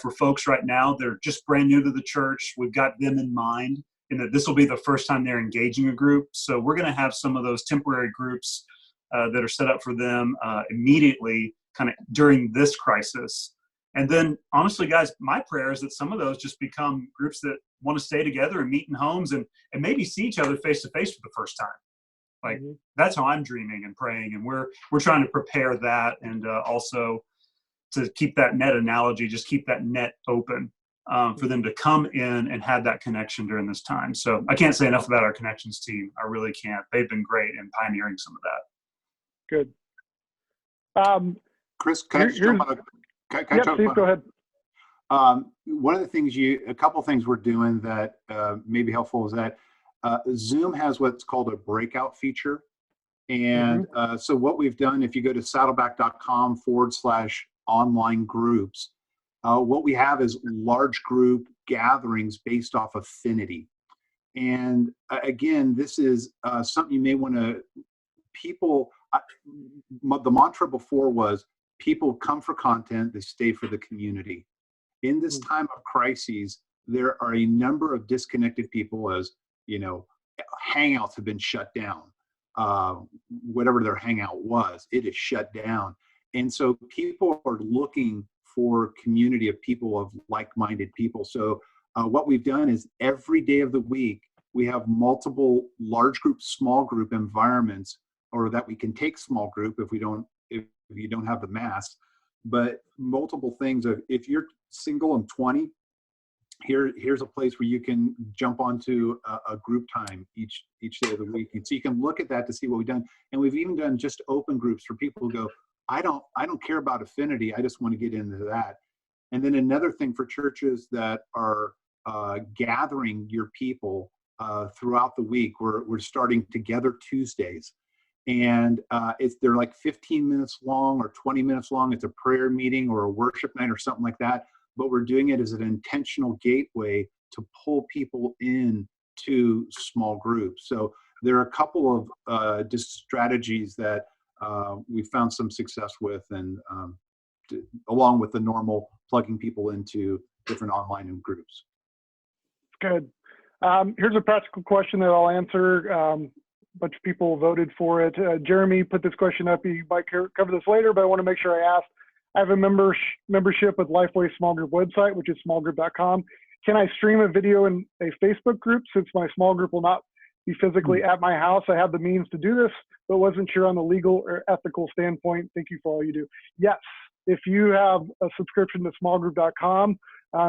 for folks right now. They're just brand new to the church. We've got them in mind, and that this will be the first time they're engaging a group. So we're going to have some of those temporary groups that are set up for them immediately, kind of during this crisis. And then, honestly, guys, my prayer is that some of those just become groups that want to stay together and meet in homes and maybe see each other face to face for the first time. Like, that's how I'm dreaming and praying, and we're trying to prepare that, and also to keep that net analogy, just keep that net open for them to come in and have that connection during this time. So I can't say enough about our connections team. I really can't. They've been great in pioneering some of that. Good. Chris, can I just jump on Steve, go ahead. One of the things a couple of things we're doing that may be helpful is that Zoom has what's called a breakout feature. And so what we've done, if you go to saddleback.com/online groups, what we have is large group gatherings based off affinity. And again, this is something you may want to, the mantra before was, people come for content, they stay for the community. In this time of crises, there are a number of disconnected people, as you know, hangouts have been shut down. Whatever their hangout was, it is shut down. And so people are looking for community of people, of like-minded people. So what we've done is every day of the week, we have multiple large group, small group environments, or that we can take small group if you don't have the mass, but multiple things of, if you're single and 20, here's a place where you can jump onto a group time each day of the week. And so you can look at that to see what we've done. And we've even done just open groups for people who go, I don't care about affinity, I just want to get into that. And then another thing for churches that are gathering your people throughout the week, we're starting Together Tuesdays. And they're like 15 minutes long or 20 minutes long. It's a prayer meeting or a worship night or something like that. But we're doing it as an intentional gateway to pull people in to small groups. So there are a couple of just strategies that we found some success with, and along with the normal plugging people into different online groups. Good. Here's a practical question that I'll answer. A bunch of people voted for it. Jeremy put this question up. You might cover this later, but I want to make sure I ask. I have a membership with Lifeway Small Group website, which is smallgroup.com. Can I stream a video in a Facebook group, since my small group will not be physically at my house? I have the means to do this, but wasn't sure on the legal or ethical standpoint. Thank you for all you do. Yes, if you have a subscription to smallgroup.com,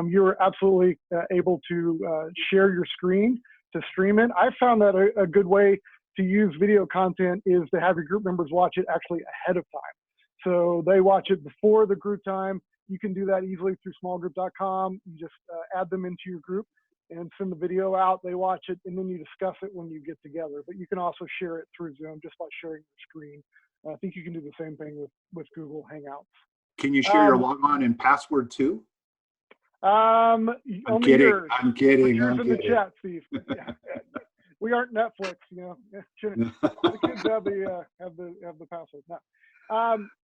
you're absolutely able to share your screen to stream it. I found that a good way to use video content is to have your group members watch it actually ahead of time. So they watch it before the group time. You can do that easily through smallgroup.com. You just add them into your group and send the video out. They watch it, and then you discuss it when you get together. But you can also share it through Zoom just by sharing your screen. I think you can do the same thing with Google Hangouts. Can you share your logon and password too? I'm kidding. Yours. I'm kidding. Yours in the chat, Steve. Yeah. We aren't Netflix, you know. The kids have the password. No.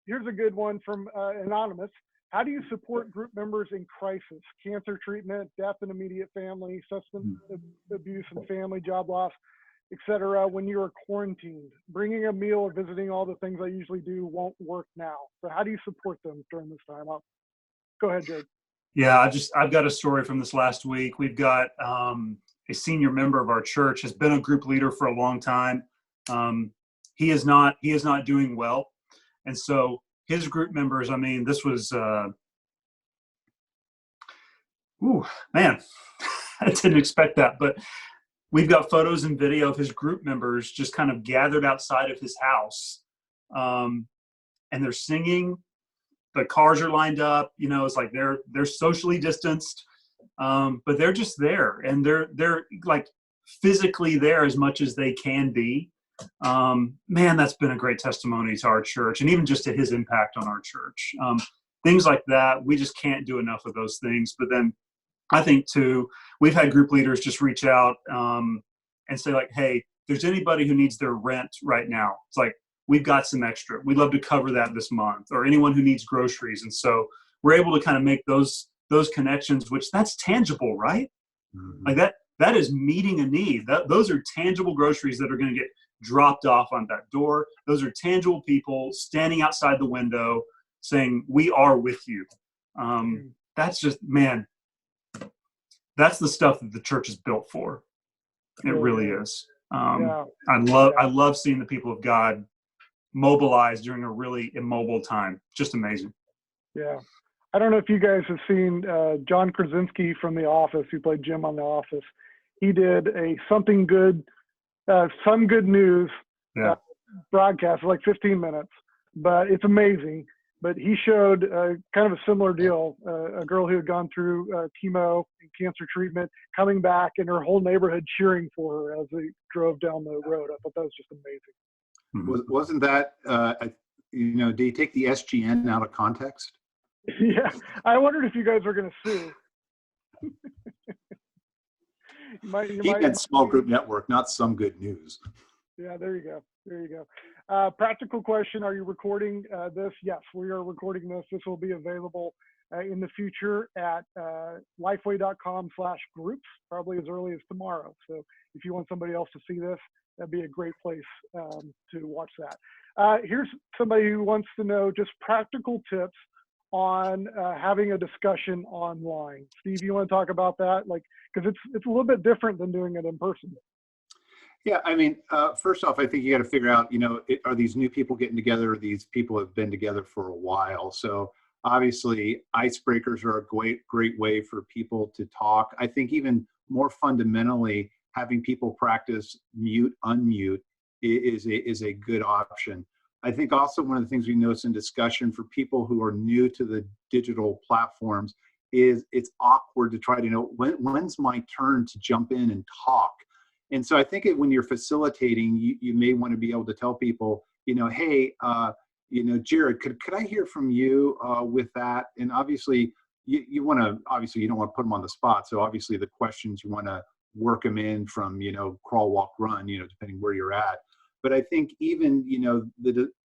Here's a good one from Anonymous. How do you support group members in crisis? Cancer treatment, death in immediate family, substance abuse and family, job loss, etc. when you are quarantined? Bringing a meal or visiting, all the things I usually do, won't work now. So how do you support them during this time? Go ahead, Jared. Yeah, I've got a story from this last week. We've got a senior member of our church, has been a group leader for a long time. He is not doing well. And so his group members, I mean, this was, man, I didn't expect that. But we've got photos and video of his group members just kind of gathered outside of his house. And they're singing. The cars are lined up. You know, it's like they're socially distanced, but they're just there. And they're like physically there as much as they can be. Man, that's been a great testimony to our church, and even just to his impact on our church. Things like that, we just can't do enough of those things. But then I think too, we've had group leaders just reach out and say like, hey, if there's anybody who needs their rent right now, it's like, we've got some extra. We'd love to cover that this month, or anyone who needs groceries. And so we're able to kind of make those connections, which that's tangible, right? Mm-hmm. Like that is meeting a need. Those are tangible groceries that are going to get dropped off on that door. Those are tangible people standing outside the window saying, we are with you. That's just, man, that's the stuff that the church is built for. It really is. I love seeing the people of God mobilize during a really immobile time. Just amazing. Yeah. I don't know if you guys have seen John Krasinski from The Office, who played Jim on The Office. He did a some good news broadcast, like 15 minutes, but it's amazing. But he showed kind of a similar deal, a girl who had gone through chemo and cancer treatment, coming back, and her whole neighborhood cheering for her as they drove down the road. I thought that was just amazing. Wasn't that, do you take the SGN out of context? Yeah, I wondered if you guys were going to sue. He meant small group network, not some good news. Yeah, there you go. Practical question: are you recording this? Yes, we are recording this. This will be available in the future at lifeway.com/groups, probably as early as tomorrow. So if you want somebody else to see this, that'd be a great place to watch that. Here's somebody who wants to know just practical tips on having a discussion online. Steve, you want to talk about that? Like, because it's a little bit different than doing it in person. Yeah, I mean, first off, I think you got to figure out, are these new people getting together, or these people have been together for a while? So obviously, icebreakers are a great way for people to talk. I think even more fundamentally, having people practice mute, unmute is a good option. I think also one of the things we notice in discussion for people who are new to the digital platforms is it's awkward to try to know when's my turn to jump in and talk. And so I think when you're facilitating, you may want to be able to tell people, hey, Jared, could I hear from you with that? And obviously, you don't want to put them on the spot. So obviously, the questions you want to work them in from, crawl, walk, run, depending where you're at. But I think even,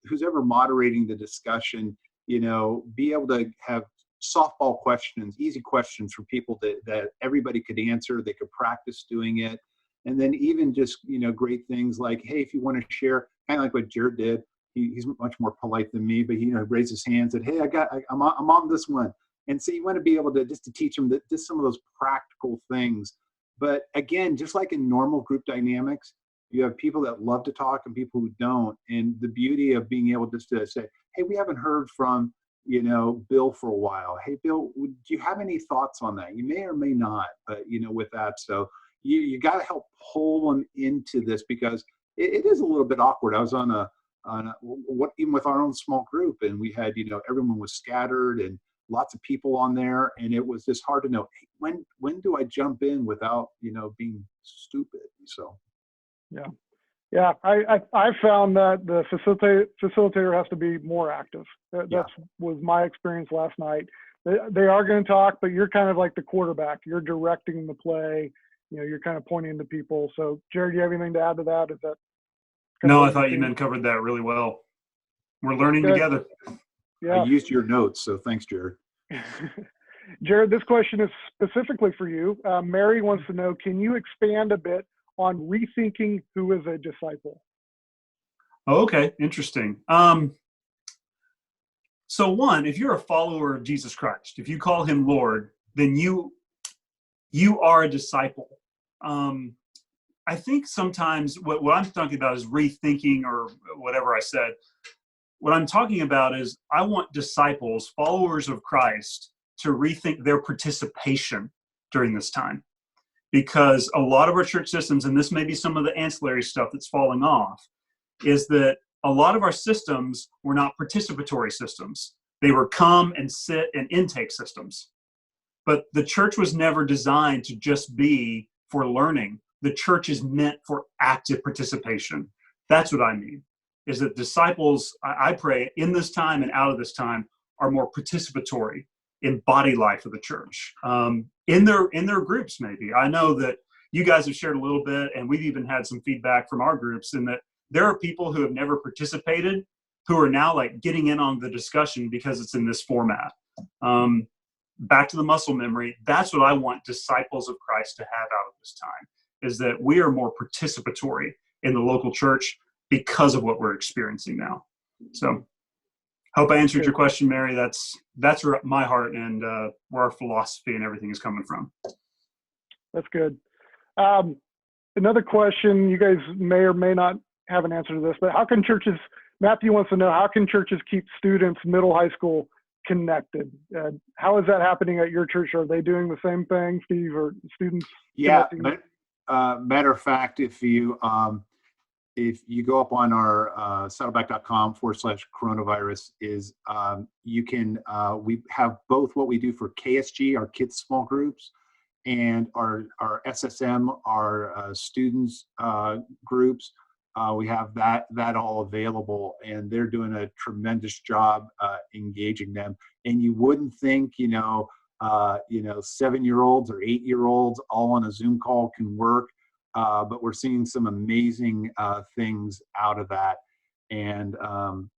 who's ever moderating the discussion, be able to have softball questions, easy questions for people that everybody could answer. They could practice doing it. And then even just, great things like, hey, if you want to share, kind of like what Jared did, he's much more polite than me, but he raised his hand, said, hey, I'm on this one. And so you want to be able to just to teach them just some of those practical things. But again, just like in normal group dynamics, you have people that love to talk and people who don't. And the beauty of being able just to say, hey, we haven't heard from, Bill for a while. Hey, Bill, do you have any thoughts on that? You may or may not, but, with that. So you got to help pull them into this, because it is a little bit awkward. I was on even with our own small group, and we had, everyone was scattered and lots of people on there. And it was just hard to know, hey, when do I jump in without, being stupid? So. Yeah. I found that the facilitator has to be more active. That was my experience last night. They are going to talk, but you're kind of like the quarterback. You're directing the play. You're kind of pointing to people. So, Jared, do you have anything to add to that? Is that? No, I thought you men covered that really well. We're learning together. Yeah. I used your notes, so thanks, Jared. Jared, this question is specifically for you. Mary wants to know, can you expand a bit on rethinking who is a disciple? Oh, okay, interesting. So one, if you're a follower of Jesus Christ, if you call him Lord, then you are a disciple. I think sometimes what I'm talking about is rethinking, or whatever I said. What I'm talking about is I want disciples, followers of Christ, to rethink their participation during this time. Because a lot of our church systems, and this may be some of the ancillary stuff that's falling off, is that a lot of our systems were not participatory systems. They were come and sit and intake systems. But the church was never designed to just be for learning. The church is meant for active participation. That's what I mean, is that disciples, I pray, in this time and out of this time, are more participatory in body life of the church, in their groups. Maybe I know that you guys have shared a little bit, and we've even had some feedback from our groups in that there are people who have never participated who are now like getting in on the discussion because it's in this format. Back to the muscle memory. That's what I want disciples of Christ to have out of this time, is that we are more participatory in the local church because of what we're experiencing now. So hope I answered your question, Mary. That's where my heart and where our philosophy and everything is coming from. That's good. Another question, you guys may or may not have an answer to this, but how can churches, Matthew wants to know, how can churches keep students, middle, high school, connected? How is that happening at your church? Are they doing the same thing, Steve, or students? Yeah, matter of fact, if you go up on our saddleback.com/coronavirus, is you can we have both what we do for KSG, our kids small groups, and our SSM, our students groups. We have that all available, and they're doing a tremendous job engaging them. And you wouldn't think, 7-year-olds or 8-year-olds all on a Zoom call can work, but we're seeing some amazing things out of that. And I'm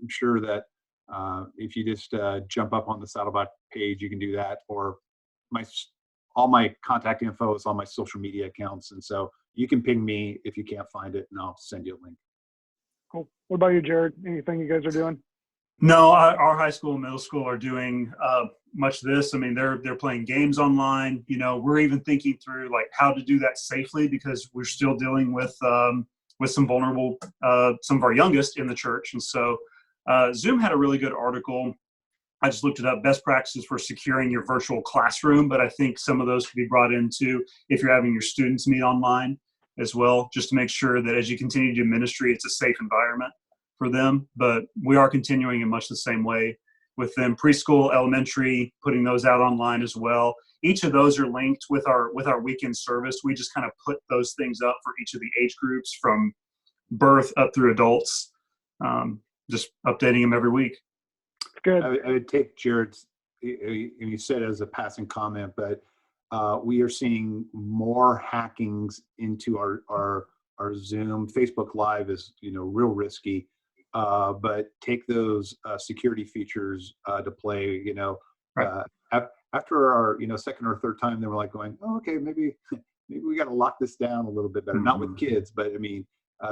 sure that if you just jump up on the Saddleback page, you can do that. Or all my contact info is on my social media accounts, and so you can ping me if you can't find it, and I'll send you a link. Cool. What about you, Jared? Anything you guys are doing? No, our high school and middle school are doing much of this. I mean, they're playing games online. We're even thinking through like how to do that safely, because we're still dealing with some vulnerable, some of our youngest in the church. And so Zoom had a really good article. I just looked it up, best practices for securing your virtual classroom. But I think some of those could be brought into if you're having your students meet online as well, just to make sure that as you continue to do ministry, it's a safe environment for them. But we are continuing in much the same way with them. Preschool, elementary, putting those out online as well. Each of those are linked with our weekend service. We just kind of put those things up for each of the age groups from birth up through adults, just updating them every week. Good. I would take Jared's, you said it as a passing comment, but we are seeing more hackings into our Zoom. Facebook Live is real risky, but take those security features to play. Right. After our second or third time, they were like going, oh, okay, maybe we got to lock this down a little bit better. Mm-hmm. Not with kids, but I mean,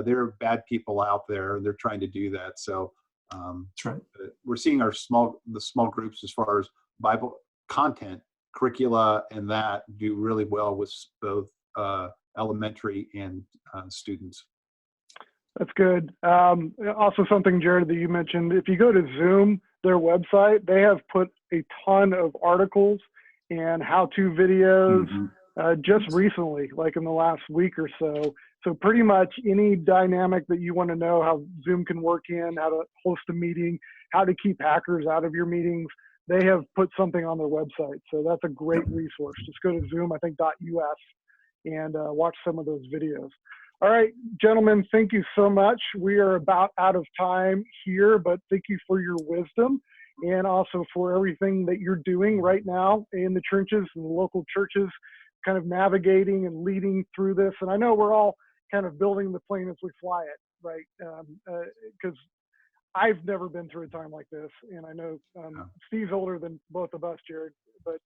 there are bad people out there. They're trying to do that. So. That's right. We're seeing the small groups as far as Bible content, curricula, and that do really well with both elementary and students. That's good. Also something, Jared, that you mentioned, if you go to Zoom, their website, they have put a ton of articles and how-to videos just recently, like in the last week or so. So pretty much any dynamic that you want to know, how Zoom can work in, how to host a meeting, how to keep hackers out of your meetings, they have put something on their website. So that's a great resource. Just go to Zoom, I think .us, and watch some of those videos. All right, gentlemen, thank you so much. We are about out of time here, but thank you for your wisdom and also for everything that you're doing right now in the trenches and the local churches, kind of navigating and leading through this. And I know we're all kind of building the plane as we fly it, right? Because I've never been through a time like this, and I know Steve's older than both of us, Jared, but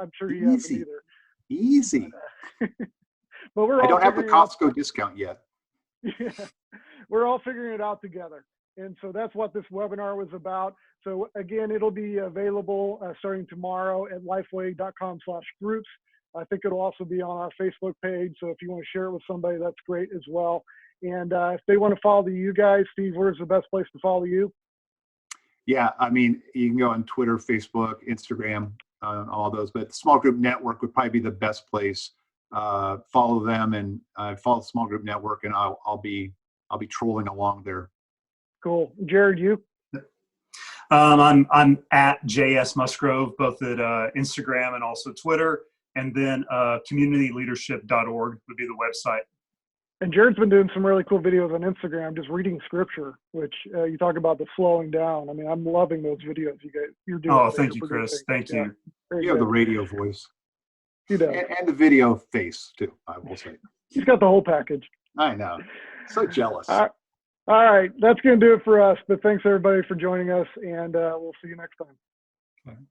I'm sure he hasn't either. Easy. But we're all I don't have the Costco discount yet. Yeah, we're all figuring it out together, and so that's what this webinar was about. So again, it'll be available starting tomorrow at lifeway.com/groups. I think it'll also be on our Facebook page. So if you want to share it with somebody, that's great as well. And if they want to follow you guys, Steve, where's the best place to follow you? Yeah, I mean, you can go on Twitter, Facebook, Instagram, all those. But Small Group Network would probably be the best place. Follow them and follow Small Group Network, and I'll be trolling along there. Cool, Jared, you? I'm at JS Musgrove, both at Instagram and also Twitter. And then communityleadership.org would be the website. And Jared's been doing some really cool videos on Instagram, just reading scripture, which you talk about the slowing down. I mean, I'm loving those videos you're doing. Oh, thank you, Chris. Thank you. You have the radio voice. He does. And the video face, too, I will say. He's got the whole package. I know. So jealous. All right. That's going to do it for us. But thanks, everybody, for joining us. And we'll see you next time.